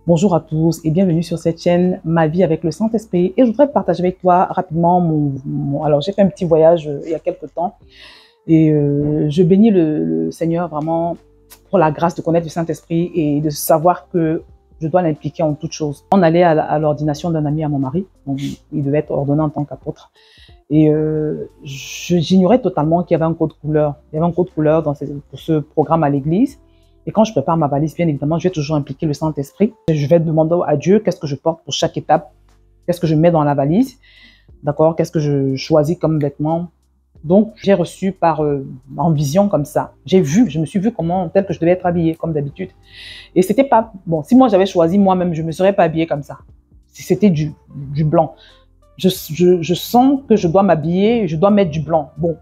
Bonjour à tous et bienvenue sur cette chaîne Ma vie avec le Saint-Esprit. Et je voudrais partager avec toi rapidement Alors, j'ai fait un petit voyage il y a quelques temps et je bénis le Seigneur vraiment pour la grâce de connaître le Saint-Esprit et de savoir que je dois l'impliquer en toutes choses. On allait à l'ordination d'un ami à mon mari, donc il devait être ordonné en tant qu'apôtre. Et j'ignorais totalement qu'il y avait un code couleur. Il y avait un code couleur pour ce programme à l'église. Et quand je prépare ma valise, bien évidemment, je vais toujours impliquer le Saint-Esprit. Je vais demander à Dieu qu'est-ce que je porte pour chaque étape, qu'est-ce que je mets dans la valise, d'accord, qu'est-ce que je choisis comme vêtements. Donc, j'ai reçu en vision comme ça. Je me suis vue tel que je devais être habillée, comme d'habitude. Et c'était pas, bon, si moi j'avais choisi moi-même, je ne me serais pas habillée comme ça. Si c'était du blanc. Je sens que je dois m'habiller, je dois mettre du blanc. Bon,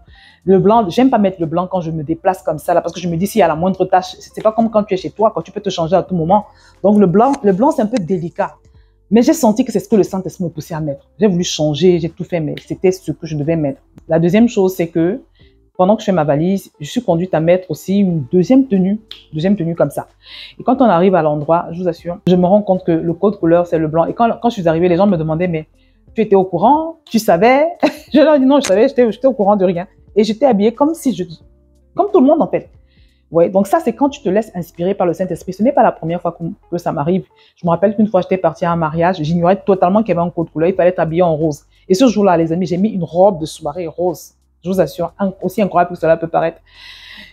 le blanc, j'aime pas mettre le blanc quand je me déplace comme ça, là, parce que je me dis s'il y a la moindre tache, c'est pas comme quand tu es chez toi, quand tu peux te changer à tout moment. Donc le blanc c'est un peu délicat. Mais j'ai senti que c'est ce que le Saint-Esprit me poussait à mettre. J'ai voulu changer, j'ai tout fait, mais c'était ce que je devais mettre. La deuxième chose, c'est que pendant que je fais ma valise, je suis conduite à mettre aussi une deuxième tenue comme ça. Et quand on arrive à l'endroit, je vous assure, je me rends compte que le code couleur, c'est le blanc. Et quand je suis arrivée, les gens me demandaient, mais tu étais au courant? Tu savais? Je leur dis non, je savais, j'étais au courant de rien. Et j'étais habillée comme tout le monde en fait. Ouais, donc ça, c'est quand tu te laisses inspirer par le Saint-Esprit. Ce n'est pas la première fois que ça m'arrive. Je me rappelle qu'une fois, j'étais partie à un mariage, j'ignorais totalement qu'il y avait un code couleur, il fallait être habillé en rose. Et ce jour-là, les amis, j'ai mis une robe de soirée rose. Je vous assure, aussi incroyable que cela peut paraître.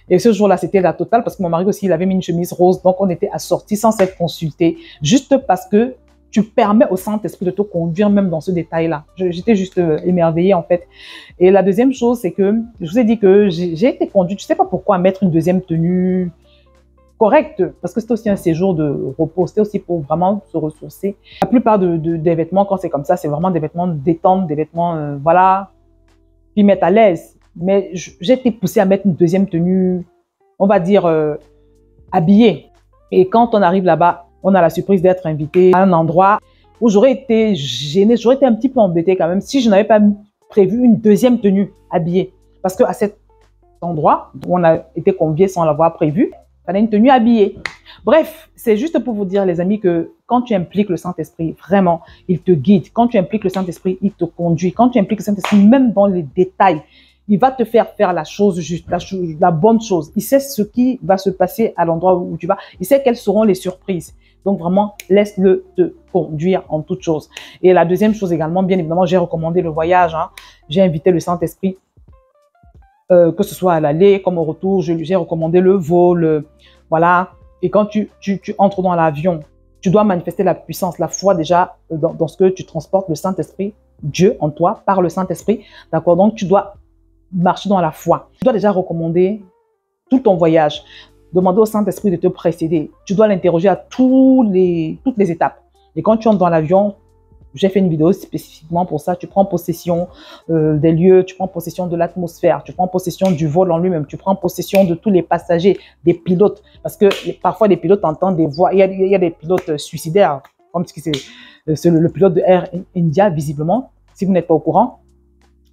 Et ce jour-là, c'était la totale parce que mon mari aussi, il avait mis une chemise rose. Donc, on était assortis sans s'être consultés, juste parce que tu permets au Saint-Esprit de te conduire même dans ce détail-là. J'étais juste émerveillée en fait. Et la deuxième chose, c'est que je vous ai dit que j'ai été conduite, je ne sais pas pourquoi, à mettre une deuxième tenue correcte, parce que c'était aussi un séjour de repos, c'était aussi pour vraiment se ressourcer. La plupart des vêtements, quand c'est comme ça, c'est vraiment des vêtements de détente, des vêtements, voilà, qui mettent à l'aise. Mais j'ai été poussée à mettre une deuxième tenue, on va dire, habillée. Et quand on arrive là-bas, on a la surprise d'être invité à un endroit où j'aurais été gênée, j'aurais été un petit peu embêtée quand même si je n'avais pas prévu une deuxième tenue habillée. Parce qu'à cet endroit où on a été conviés sans l'avoir prévu, il fallait une tenue habillée. Bref, c'est juste pour vous dire les amis que quand tu impliques le Saint-Esprit, vraiment, il te guide. Quand tu impliques le Saint-Esprit, il te conduit. Quand tu impliques le Saint-Esprit, même dans les détails, il va te faire la chose juste, la bonne chose. Il sait ce qui va se passer à l'endroit où tu vas. Il sait quelles seront les surprises. Donc vraiment, laisse-le te conduire en toutes choses. Et la deuxième chose également, bien évidemment, j'ai recommandé le voyage. J'ai invité le Saint-Esprit, que ce soit à l'aller comme au retour. J'ai recommandé le vol, voilà. Et quand tu entres dans l'avion, tu dois manifester la puissance, la foi déjà dans ce que tu transportes, le Saint-Esprit, Dieu en toi, par le Saint-Esprit. D'accord? Donc, tu dois marcher dans la foi. Tu dois déjà recommander tout ton voyage. Demander au Saint-Esprit de te précéder. Tu dois l'interroger à toutes les étapes. Et quand tu entres dans l'avion, j'ai fait une vidéo spécifiquement pour ça. Tu prends possession des lieux, tu prends possession de l'atmosphère, tu prends possession du vol en lui-même, tu prends possession de tous les passagers, des pilotes. Parce que parfois, des pilotes entendent des voix. Il y a des pilotes suicidaires, comme c'est le pilote de Air India, visiblement. Si vous n'êtes pas au courant,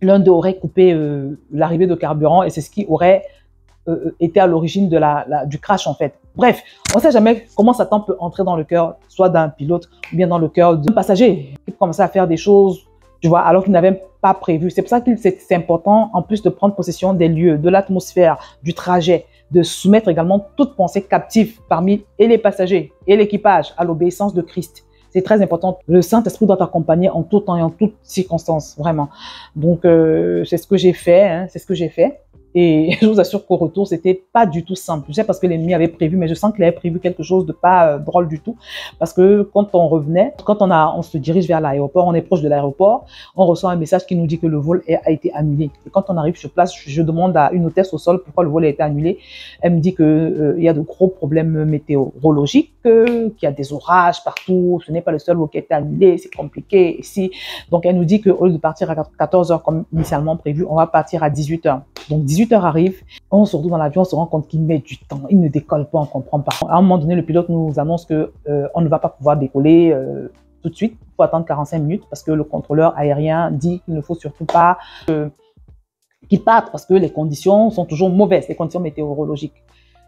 l'un d'eux aurait coupé l'arrivée de carburant et c'est ce qui aurait été à l'origine du crash en fait. Bref, on ne sait jamais comment Satan peut entrer dans le cœur, soit d'un pilote ou bien dans le cœur d'un passager qui peut commencer à faire des choses, tu vois, alors qu'il n'avait pas prévu. C'est pour ça que c'est important, en plus de prendre possession des lieux, de l'atmosphère, du trajet, de soumettre également toute pensée captive parmi et les passagers et l'équipage à l'obéissance de Christ. C'est très important. Le Saint-Esprit doit t'accompagner en tout temps et en toutes circonstances, vraiment. Donc, c'est ce que j'ai fait, c'est ce que j'ai fait. Et je vous assure qu'au retour, c'était pas du tout simple. Je sais parce que l'ennemi avait prévu, mais je sens qu'il avait prévu quelque chose de pas drôle du tout. Parce que quand on revenait, quand on se dirige vers l'aéroport, on est proche de l'aéroport, on reçoit un message qui nous dit que le vol a été annulé. Et quand on arrive sur place, je demande à une hôtesse au sol pourquoi le vol a été annulé. Elle me dit que il y a de gros problèmes météorologiques, qu'il y a des orages partout, ce n'est pas le seul vol qui a été annulé, c'est compliqué ici. Donc elle nous dit qu'au lieu de partir à 14 h comme initialement prévu, on va partir à 18 h. Donc 18 h arrive, on se retrouve dans l'avion, on se rend compte qu'il met du temps, il ne décolle pas, on ne comprend pas. À un moment donné, le pilote nous annonce que on ne va pas pouvoir décoller tout de suite, il faut attendre 45 minutes parce que le contrôleur aérien dit qu'il ne faut surtout pas qu'il parte parce que les conditions sont toujours mauvaises, les conditions météorologiques.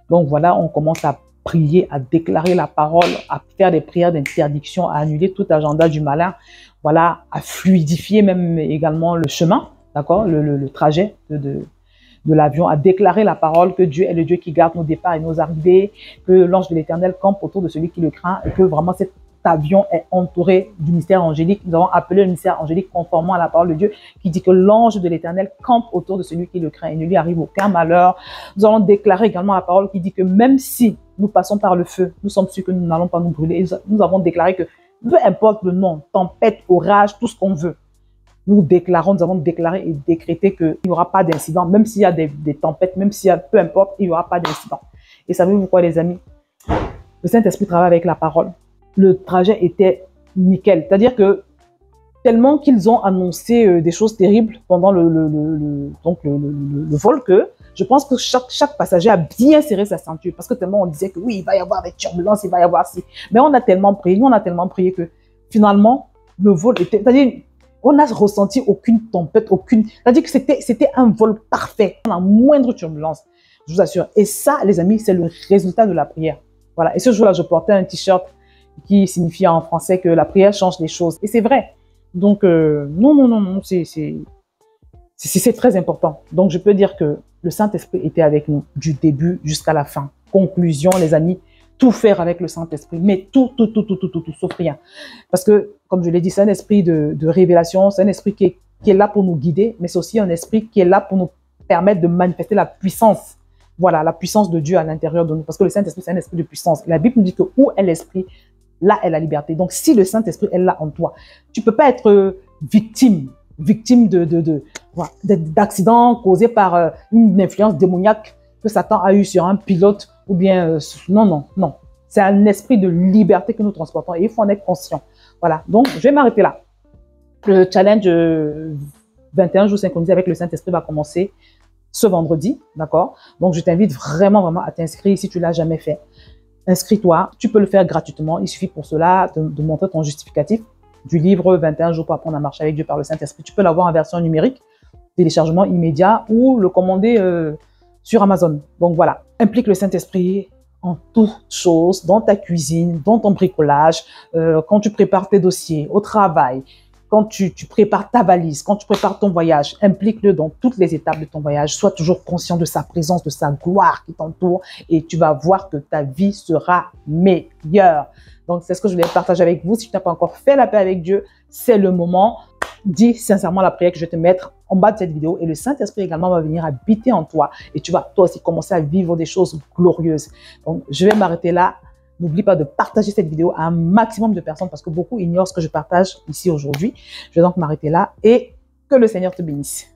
Donc voilà, on commence à prier, à déclarer la parole, à faire des prières d'interdiction, à annuler tout agenda du malin, voilà, à fluidifier même également le chemin, d'accord, le trajet de l'avion, à déclarer la parole que Dieu est le Dieu qui garde nos départs et nos arrivées, que l'ange de l'Éternel campe autour de celui qui le craint et que vraiment cet avion est entouré du mystère angélique. Nous avons appelé le mystère angélique conformément à la parole de Dieu qui dit que l'ange de l'Éternel campe autour de celui qui le craint et ne lui arrive aucun malheur. Nous allons déclarer également la parole qui dit que même si nous passons par le feu, nous sommes sûrs que nous n'allons pas nous brûler. Et nous avons déclaré que peu importe le nom, tempête, orage, tout ce qu'on veut, nous avons déclaré et décrété qu'il n'y aura pas d'incident, même s'il y a des tempêtes, même s'il y a, peu importe, il n'y aura pas d'incident. Et savez-vous quoi, les amis? Le Saint-Esprit travaille avec la parole. Le trajet était nickel. C'est-à-dire que tellement qu'ils ont annoncé des choses terribles pendant le vol que je pense que chaque passager a bien serré sa ceinture parce que tellement on disait que oui, il va y avoir des turbulences, il va y avoir ci. Mais on a tellement prié, nous on a tellement prié que finalement, le vol était... C'est-à-dire, on n'a ressenti aucune tempête, c'est-à-dire que c'était un vol parfait, la moindre turbulence, je vous assure. Et ça, les amis, c'est le résultat de la prière. Voilà. Et ce jour-là, je portais un t-shirt qui signifiait en français que la prière change les choses. Et c'est vrai. Donc, non, c'est très important. Donc, je peux dire que le Saint-Esprit était avec nous du début jusqu'à la fin. Conclusion, les amis, tout faire avec le Saint-Esprit, mais tout, sauf rien. Parce que, comme je l'ai dit, c'est un esprit de révélation, c'est un esprit qui est là pour nous guider, mais c'est aussi un esprit qui est là pour nous permettre de manifester la puissance. Voilà, la puissance de Dieu à l'intérieur de nous. Parce que le Saint-Esprit, c'est un esprit de puissance. Et la Bible nous dit que où est l'esprit, là est la liberté. Donc, si le Saint-Esprit est là en toi, tu peux pas être victime d'accidents causés par une influence démoniaque que Satan a eu sur un pilote ou bien, non. C'est un esprit de liberté que nous transportons et il faut en être conscient. Voilà, donc je vais m'arrêter là. Le challenge 21 jours synchronisés avec le Saint-Esprit va commencer ce vendredi, d'accord? Donc, je t'invite vraiment à t'inscrire si tu ne l'as jamais fait. Inscris-toi, tu peux le faire gratuitement. Il suffit pour cela de montrer ton justificatif du livre 21 jours pour apprendre à marcher avec Dieu par le Saint-Esprit. Tu peux l'avoir en version numérique, téléchargement immédiat ou le commander sur Amazon. Donc voilà, implique le Saint-Esprit en toutes choses, dans ta cuisine, dans ton bricolage, quand tu prépares tes dossiers, au travail, quand tu prépares ta valise, quand tu prépares ton voyage, implique-le dans toutes les étapes de ton voyage. Sois toujours conscient de sa présence, de sa gloire qui t'entoure et tu vas voir que ta vie sera meilleure. Donc, c'est ce que je voulais partager avec vous. Si tu n'as pas encore fait la paix avec Dieu, c'est le moment. Dis sincèrement la prière que je vais te mettre en bas de cette vidéo et le Saint-Esprit également va venir habiter en toi et tu vas toi aussi commencer à vivre des choses glorieuses. Donc, je vais m'arrêter là. N'oublie pas de partager cette vidéo à un maximum de personnes parce que beaucoup ignorent ce que je partage ici aujourd'hui. Je vais donc m'arrêter là et que le Seigneur te bénisse.